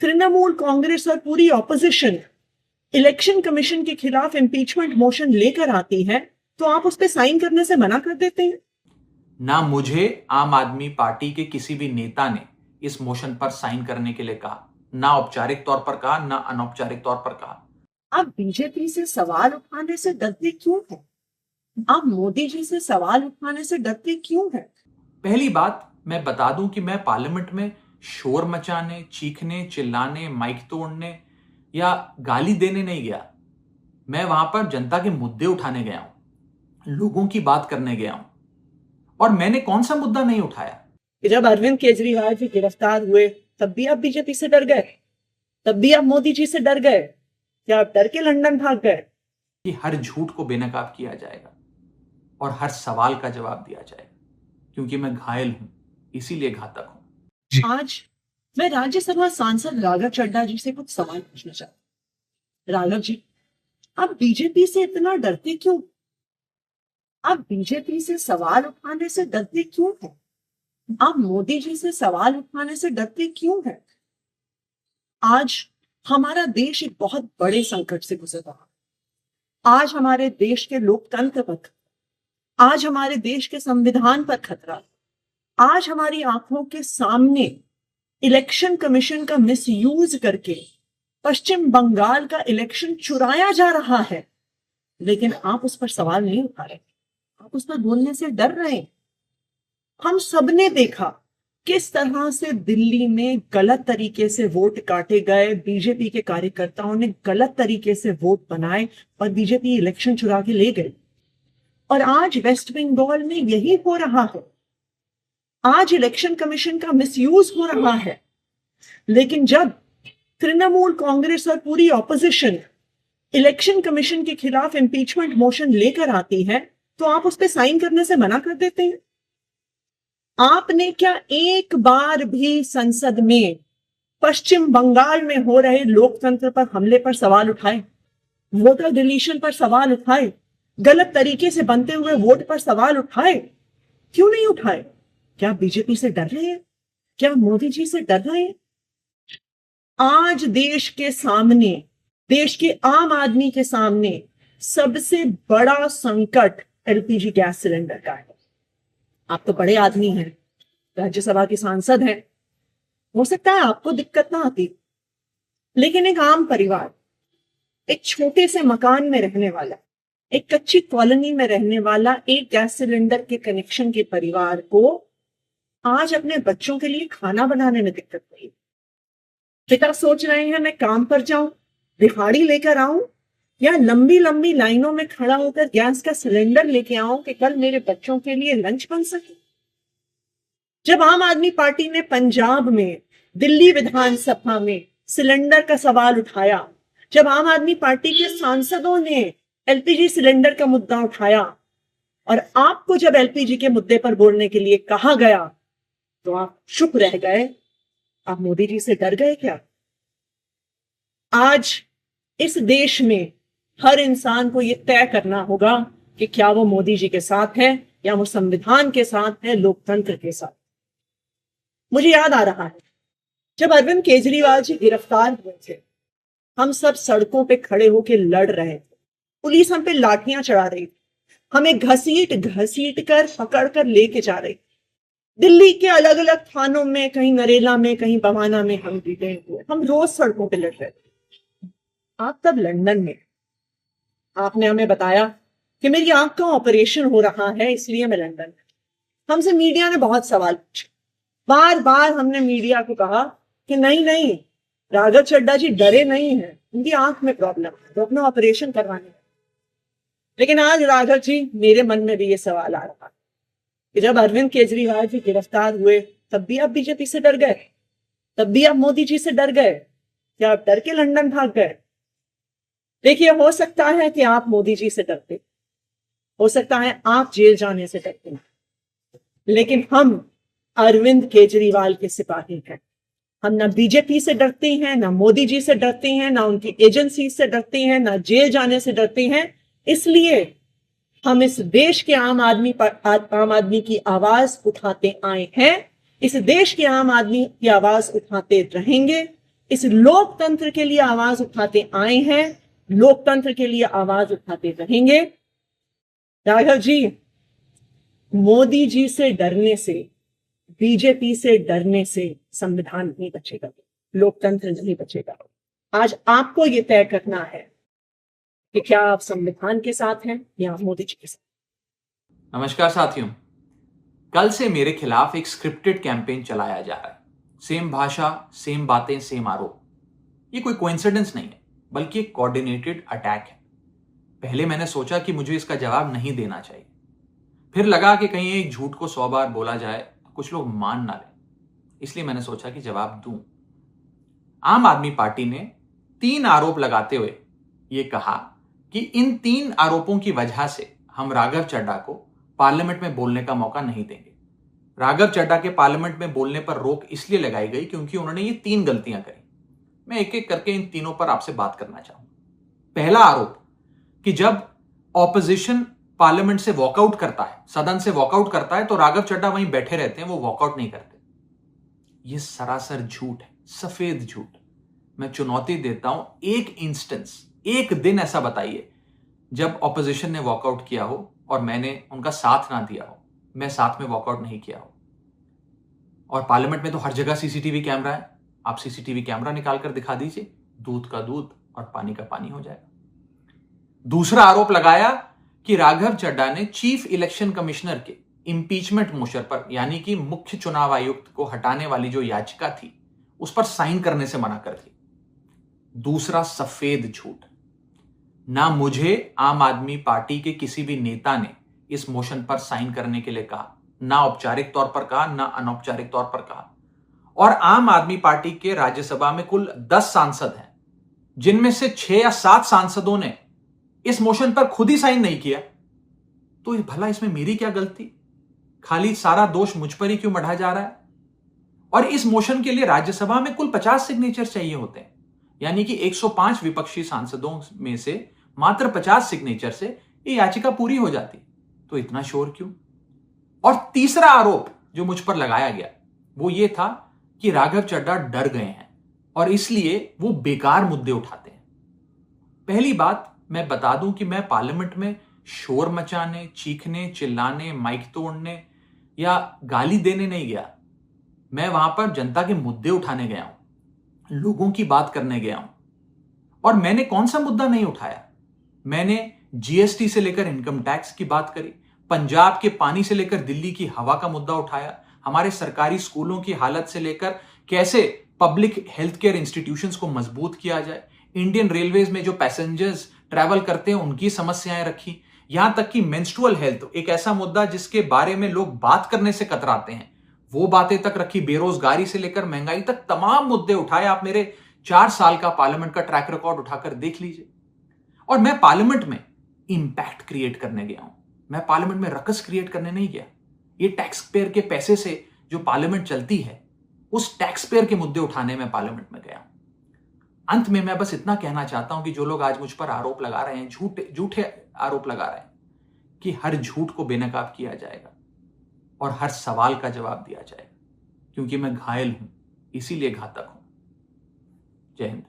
तृणमूल कांग्रेस और पूरी opposition election commission के खिलाफ इम्पीचमेंट मोशन लेकर आती है तो आप उस पर साइन करने से मना कर देते हैं। ना मुझे आम आदमी पार्टी के किसी भी नेता ने इस मोशन पर साइन करने के लिए कहा, ना औपचारिक तौर पर कहा, ना अनौपचारिक तौर पर कहा। आप बीजेपी से सवाल उठाने से डरते क्यों हैं? आप मोदी जी से सवाल उठाने से डरते क्यों हैं? पहली बात मैं बता दूं कि मैं पार्लियामेंट में शोर मचाने, चीखने, चिल्लाने, माइक तोड़ने या गाली देने नहीं गया। मैं वहां पर जनता के मुद्दे उठाने गया हूं, लोगों की बात करने गया हूं। और मैंने कौन सा मुद्दा नहीं उठाया? जब अरविंद केजरीवाल जी गिरफ्तार हुए तब भी आप बीजेपी से डर गए, तब भी आप मोदी जी से डर गए। क्या आप डर के लंदन भाग गए? कि हर झूठ को बेनकाब किया जाएगा और हर सवाल का जवाब दिया जाएगा, क्योंकि मैं घायल हूं, इसीलिए घातक हूं। आज मैं राज्यसभा सांसद राघव चड्ढा जी से कुछ सवाल पूछना चाहता हूं। राघव जी, आप बीजेपी से इतना डरते क्यों? आप बीजेपी से सवाल उठाने से डरते क्यों हैं? आप मोदी जी से सवाल उठाने से डरते क्यों हैं? आज हमारा देश एक बहुत बड़े संकट से गुजर रहा है। आज हमारे देश के लोकतंत्र पर, आज हमारे देश के संविधान पर खतरा। आज हमारी आंखों के सामने इलेक्शन कमीशन का मिसयूज करके पश्चिम बंगाल का इलेक्शन चुराया जा रहा है, लेकिन आप उस पर सवाल नहीं उठा रहे, आप उस पर बोलने से डर रहे हैं। हम सबने देखा किस तरह से दिल्ली में गलत तरीके से वोट काटे गए, बीजेपी के कार्यकर्ताओं ने गलत तरीके से वोट बनाए और बीजेपी इलेक्शन चुरा के ले गई। और आज वेस्ट बंगाल में यही हो रहा है। आज इलेक्शन कमीशन का मिसयूज हो रहा है। लेकिन जब तृणमूल कांग्रेस और पूरी ऑपोजिशन इलेक्शन कमीशन के खिलाफ इम्पीचमेंट मोशन लेकर आती है तो आप उस पर साइन करने से मना कर देते हैं। आपने क्या एक बार भी संसद में पश्चिम बंगाल में हो रहे लोकतंत्र पर हमले पर सवाल उठाए, वोटर डिलीशन पर सवाल उठाए, गलत तरीके से बनते हुए वोट पर सवाल उठाए? क्यों नहीं उठाए? क्या बीजेपी से डर रहे हैं? क्या मोदी जी से डर रहे हैं? आज देश के सामने, देश के आम आदमी के सामने सबसे बड़ा संकट एलपीजी गैस सिलेंडर का है। आप तो बड़े आदमी हैं, राज्यसभा के सांसद हैं, हो सकता है आपको दिक्कत ना आती, लेकिन एक आम परिवार, एक छोटे से मकान में रहने वाला, एक कच्ची कॉलोनी में रहने वाला एक गैस सिलेंडर के कनेक्शन के परिवार को आज अपने बच्चों के लिए खाना बनाने में दिक्कत हुई। पिता सोच रहे हैं मैं काम पर जाऊं, दिहाड़ी लेकर आऊं, या लंबी लंबी लाइनों में खड़ा होकर गैस का सिलेंडर लेके आऊं कि कल मेरे बच्चों के लिए लंच बन सके। जब आम आदमी पार्टी ने पंजाब में, दिल्ली विधानसभा में सिलेंडर का सवाल उठाया, जब आम आदमी पार्टी के सांसदों ने एलपीजी सिलेंडर का मुद्दा उठाया और आपको जब एलपीजी के मुद्दे पर बोलने के लिए कहा गया तो आप चुप रह गए। आप मोदी जी से डर गए क्या? आज इस देश में हर इंसान को यह तय करना होगा कि क्या वो मोदी जी के साथ है या वो संविधान के साथ है, लोकतंत्र के साथ। मुझे याद आ रहा है जब अरविंद केजरीवाल जी गिरफ्तार हुए थे, हम सब सड़कों पे खड़े होकर लड़ रहे थे, पुलिस हम पे लाठियां चढ़ा रही थी, हमें घसीट घसीट कर पकड़ कर लेके जा रही। दिल्ली के अलग अलग थानों में, कहीं नरेला में, कहीं बवाना में हम जीते हुए, हम रोज सड़कों पे लड़ रहे थे। आप तब लंदन में, आपने हमें बताया कि मेरी आंख का ऑपरेशन हो रहा है इसलिए मैं लंदन में। हमसे मीडिया ने बहुत सवाल पूछे, बार बार हमने मीडिया को कहा कि नहीं नहीं, राघव चड्ढा जी डरे नहीं हैं, उनकी आंख में प्रॉब्लम है, तो अपना ऑपरेशन करवाने हैं। लेकिन आज राघव जी, मेरे मन में भी ये सवाल आ रहा है कि जब अरविंद केजरीवाल जी गिरफ्तार हुए तब भी आप बीजेपी से डर गए, तब भी आप मोदी जी से डर गए। क्या आप डर के लंदन भाग गए? देखिए, हो सकता है कि आप मोदी जी से डरते, हो सकता है आप जेल जाने से डरते, लेकिन हम अरविंद केजरीवाल के सिपाही हैं। हम ना बीजेपी से डरते हैं, ना मोदी जी से डरते हैं, ना उनकी एजेंसी से डरते हैं, ना जेल जाने से डरते हैं। इसलिए हम इस देश के आम आदमी की आवाज उठाते आए हैं, इस देश के आम आदमी की आवाज उठाते रहेंगे। इस लोकतंत्र के लिए आवाज उठाते आए हैं, लोकतंत्र के लिए आवाज उठाते रहेंगे। राघव जी, मोदी जी से डरने से, बीजेपी से डरने से संविधान नहीं बचेगा, लोकतंत्र नहीं बचेगा। आज आपको यह तय करना है कि क्या आप संविधान के साथ हैं या मोदी जी के साथ। नमस्कार साथियों, कल से मेरे खिलाफ एक स्क्रिप्टेड कैंपेन चलाया जा रहा है। सेम भाषा, सेम बातें, सेम आरोप। ये कोई कोइंसिडेंस नहीं है, बल्कि एक कोऑर्डिनेटेड अटैक है। पहले मैंने सोचा कि मुझे इसका जवाब नहीं देना चाहिए, फिर लगा कि कहीं एक झूठ को 100 बार बोला जाए तो कुछ लोग मान ना लें, इसलिए मैंने सोचा कि जवाब दूं। आम आदमी पार्टी ने 3 आरोप लगाते हुए यह कहा कि इन 3 आरोपों की वजह से हम राघव चड्ढा को पार्लियामेंट में बोलने का मौका नहीं देंगे। राघव चड्ढा के पार्लियामेंट में बोलने पर रोक इसलिए लगाई गई क्योंकि उन्होंने ये 3 गलतियां करी। मैं एक एक करके इन तीनों पर आपसे बात करना चाहूंगा। पहला आरोप कि जब ऑपोजिशन पार्लियामेंट से वॉकआउट करता है, सदन से वॉकआउट करता है, तो राघव चड्ढा वहीं बैठे रहते हैं, वो वॉकआउट नहीं करते। यह सरासर झूठ है, सफेद झूठ। मैं चुनौती देता हूं, एक इंस्टेंस, एक दिन ऐसा बताइए जब ऑपोजिशन ने वॉकआउट किया हो और मैंने उनका साथ ना दिया हो, मैं साथ में वॉकआउट नहीं किया हो। और पार्लियामेंट में तो हर जगह सीसीटीवी कैमरा है, आप सीसीटीवी कैमरा निकाल कर दिखा दीजिए, दूध का दूध और पानी का पानी हो जाएगा। दूसरा आरोप लगाया कि राघव चड्ढा ने चीफ इलेक्शन कमिश्नर के इंपीचमेंट मोशन पर, यानी कि मुख्य चुनाव आयुक्त को हटाने वाली जो याचिका थी, उस पर साइन करने से मना कर दी। दूसरा सफेद झूठ। ना मुझे आम आदमी पार्टी के किसी भी नेता ने इस मोशन पर साइन करने के लिए कहा, ना औपचारिक तौर पर कहा, ना अनौपचारिक तौर पर कहा। और आम आदमी पार्टी के राज्यसभा में कुल 10 सांसद हैं, जिनमें से 6 या 7 सांसदों ने इस मोशन पर खुद ही साइन नहीं किया। तो भला इसमें मेरी क्या गलती? खाली सारा दोष मुझ पर ही क्यों मढ़ा जा रहा है? और इस मोशन के लिए राज्यसभा में कुल 50 सिग्नेचर चाहिए होते हैं, यानी कि 105 विपक्षी सांसदों में से मात्र 50 सिग्नेचर से ये याचिका पूरी हो जाती। तो इतना शोर क्यों? और तीसरा आरोप जो मुझ पर लगाया गया वो ये था कि राघव चड्ढा डर गए हैं और इसलिए वो बेकार मुद्दे उठाते हैं। पहली बात मैं बता दूं कि मैं पार्लियामेंट में शोर मचाने, चीखने, चिल्लाने, माइक तोड़ने या गाली देने नहीं गया। मैं वहां पर जनता के मुद्दे उठाने गया हूं, लोगों की बात करने गया हूं। और मैंने कौन सा मुद्दा नहीं उठाया? मैंने जीएसटी से लेकर इनकम टैक्स की बात करी, पंजाब के पानी से लेकर दिल्ली की हवा का मुद्दा उठाया, हमारे सरकारी स्कूलों की हालत से लेकर कैसे पब्लिक हेल्थ केयर इंस्टीट्यूशंस को मजबूत किया जाए, इंडियन रेलवेज में जो पैसेंजर्स ट्रैवल करते हैं उनकी समस्याएं रखी, यहां तक कि मेंस्ट्रुअल हेल्थ, एक ऐसा मुद्दा जिसके बारे में लोग बात करने से कतराते हैं, वो बातें तक रखी। बेरोजगारी से लेकर महंगाई तक तमाम मुद्दे उठाए। आप मेरे 4 साल का पार्लियामेंट का ट्रैक रिकॉर्ड उठाकर देख लीजिए। और मैं पार्लियामेंट में इंपैक्ट क्रिएट करने गया हूं, मैं पार्लियामेंट में रकस क्रिएट करने नहीं गया। ये टैक्स पेयर के पैसे से जो पार्लियामेंट चलती है, उस टैक्स पेयर के मुद्दे उठाने में पार्लियामेंट में गया हूं। अंत में मैं बस इतना कहना चाहता हूं कि जो लोग आज मुझ पर आरोप लगा रहे हैं, झूठे आरोप लगा रहे हैं, कि हर झूठ को बेनकाब किया जाएगा और हर सवाल का जवाब दिया जाएगा, क्योंकि मैं घायल हूं, इसीलिए घातक हूं। जय हिंद।